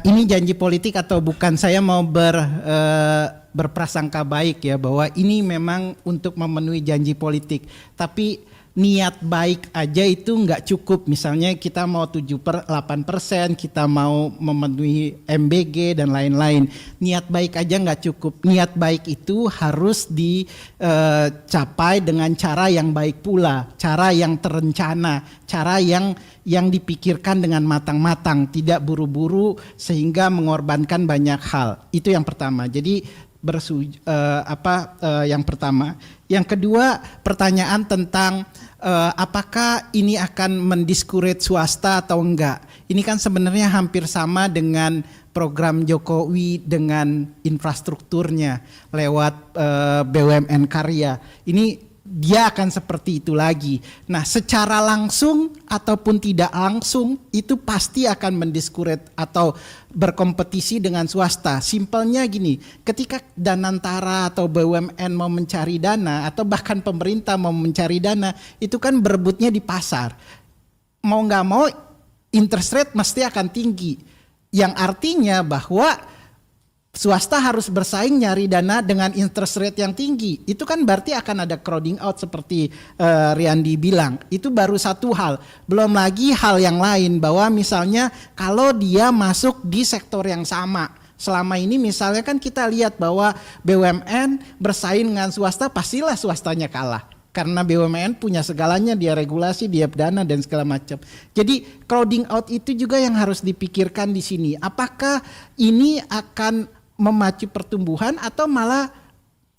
Ini janji politik atau bukan, saya mau berprasangka baik ya bahwa ini memang untuk memenuhi janji politik. Tapi niat baik aja itu nggak cukup. Misalnya kita mau 8%, kita mau memenuhi MBG dan lain-lain. Niat baik aja nggak cukup. Niat baik itu harus dicapai dengan cara yang baik pula, cara yang terencana, cara yang dipikirkan dengan matang-matang, tidak buru-buru sehingga mengorbankan banyak hal. Itu yang pertama. Jadi yang pertama. Yang kedua, pertanyaan tentang apakah ini akan mendiscourage swasta atau enggak. Ini kan sebenarnya hampir sama dengan program Jokowi dengan infrastrukturnya lewat BUMN karya. Ini dia akan seperti itu lagi. Nah, secara langsung ataupun tidak langsung itu pasti akan mendiscourage atau berkompetisi dengan swasta. Simpelnya gini, ketika Danantara atau BUMN mau mencari dana atau bahkan pemerintah mau mencari dana, itu kan berebutnya di pasar. Mau nggak mau interest rate mesti akan tinggi. Yang artinya bahwa swasta harus bersaing nyari dana dengan interest rate yang tinggi. Itu kan berarti akan ada crowding out seperti Riyandi bilang. Itu baru satu hal. Belum lagi hal yang lain bahwa misalnya kalau dia masuk di sektor yang sama. Selama ini misalnya kan kita lihat bahwa BUMN bersaing dengan swasta, pastilah swastanya kalah. Karena BUMN punya segalanya, dia regulasi, dia dana dan segala macam. Jadi crowding out itu juga yang harus dipikirkan di sini. Apakah ini akan memacu pertumbuhan atau malah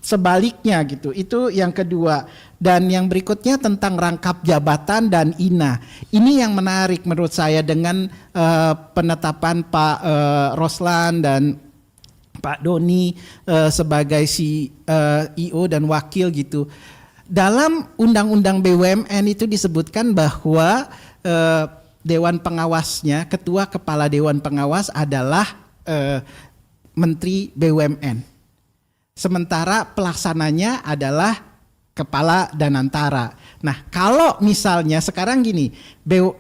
sebaliknya gitu. Itu yang kedua. Dan yang berikutnya tentang rangkap jabatan dan INA. Ini yang menarik menurut saya dengan penetapan Pak Roslan dan Pak Doni sebagai CEO dan wakil gitu. Dalam Undang-Undang BUMN itu disebutkan bahwa Dewan Pengawasnya, Ketua Kepala Dewan Pengawas adalah Menteri BUMN. Sementara pelaksananya adalah Kepala Danantara. Nah, kalau misalnya sekarang gini,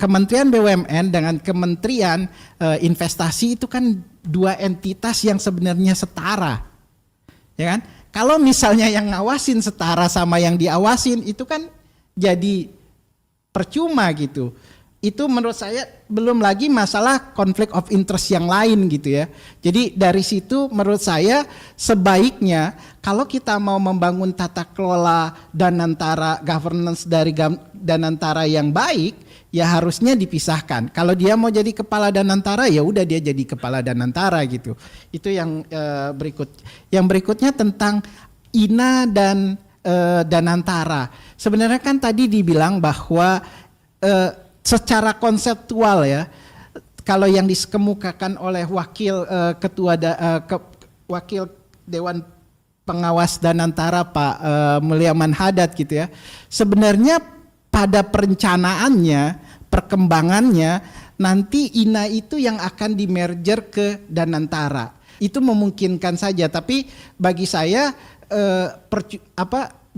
Kementerian BUMN dengan Kementerian Investasi itu kan dua entitas yang sebenarnya setara. Ya kan? Kalau misalnya yang ngawasin setara sama yang diawasin itu kan jadi percuma gitu. Itu menurut saya belum lagi masalah konflik of interest yang lain gitu ya. Jadi dari situ menurut saya sebaiknya kalau kita mau membangun tata kelola Danantara, governance dari Danantara yang baik, ya harusnya dipisahkan. Kalau dia mau jadi kepala Danantara, ya udah dia jadi kepala Danantara gitu. Itu yang berikut. Yang berikutnya tentang INA dan Danantara. Sebenarnya kan tadi dibilang bahwa secara konseptual ya, kalau yang dikemukakan oleh wakil wakil Dewan Pengawas Danantara Pak Mulyaman Hadad gitu ya, sebenarnya pada perencanaannya, perkembangannya nanti INA itu yang akan di-merger ke Danantara. Itu memungkinkan saja, tapi bagi saya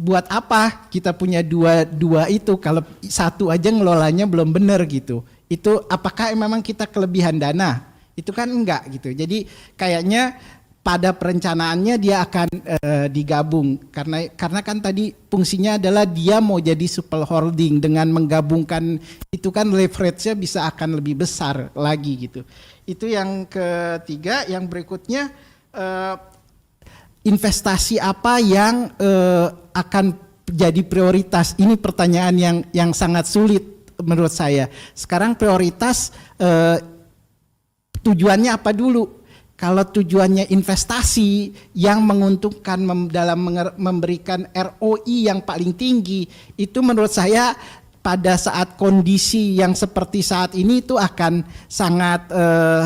buat apa kita punya dua itu kalau satu aja ngelolanya belum benar gitu. Itu apakah memang kita kelebihan dana? Itu kan enggak gitu. Jadi kayaknya pada perencanaannya dia akan digabung karena kan tadi fungsinya adalah dia mau jadi super holding, dengan menggabungkan itu kan leverage-nya bisa akan lebih besar lagi gitu. Itu yang ketiga. Yang berikutnya investasi apa yang akan jadi prioritas? Ini pertanyaan yang sangat sulit menurut saya. Sekarang prioritas tujuannya apa dulu? Kalau tujuannya investasi yang menguntungkan dalam memberikan ROI yang paling tinggi, itu menurut saya pada saat kondisi yang seperti saat ini itu akan sangat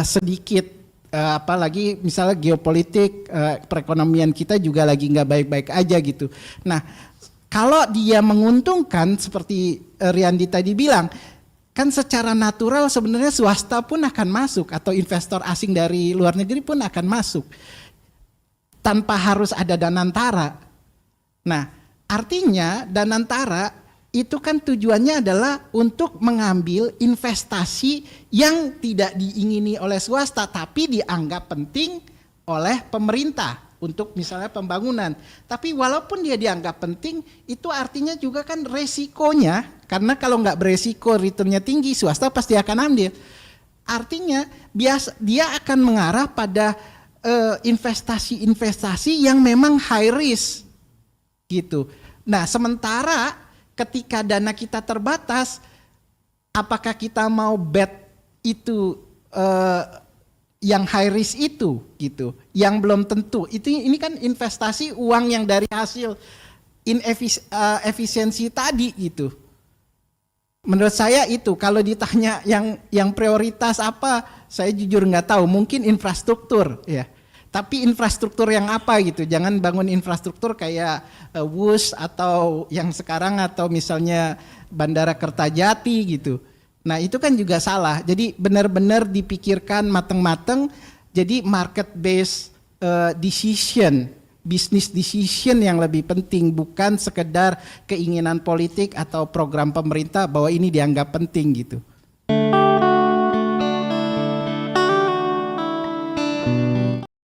sedikit. Apalagi misalnya geopolitik, perekonomian kita juga lagi nggak baik-baik aja gitu. Nah, kalau dia menguntungkan seperti Riyandi tadi bilang, kan secara natural sebenarnya swasta pun akan masuk atau investor asing dari luar negeri pun akan masuk tanpa harus ada Danantara. Nah, artinya Danantara itu kan tujuannya adalah untuk mengambil investasi yang tidak diingini oleh swasta tapi dianggap penting oleh pemerintah untuk misalnya pembangunan. Tapi walaupun dia dianggap penting, itu artinya juga kan resikonya, karena kalau nggak beresiko returnnya tinggi, swasta pasti akan ambil. Artinya dia akan mengarah pada investasi-investasi yang memang high risk gitu. Nah, sementara ketika dana kita terbatas, apakah kita mau bet itu yang high risk itu gitu, yang belum tentu. Ini kan investasi uang yang dari hasil efisiensi tadi gitu. Menurut saya itu, kalau ditanya yang prioritas apa, saya jujur nggak tahu. Mungkin infrastruktur ya. Tapi infrastruktur yang apa gitu, jangan bangun infrastruktur kayak WUS atau yang sekarang atau misalnya Bandara Kertajati gitu. Nah itu kan juga salah, jadi benar-benar dipikirkan matang-matang, jadi market based decision, business decision yang lebih penting, bukan sekedar keinginan politik atau program pemerintah bahwa ini dianggap penting gitu.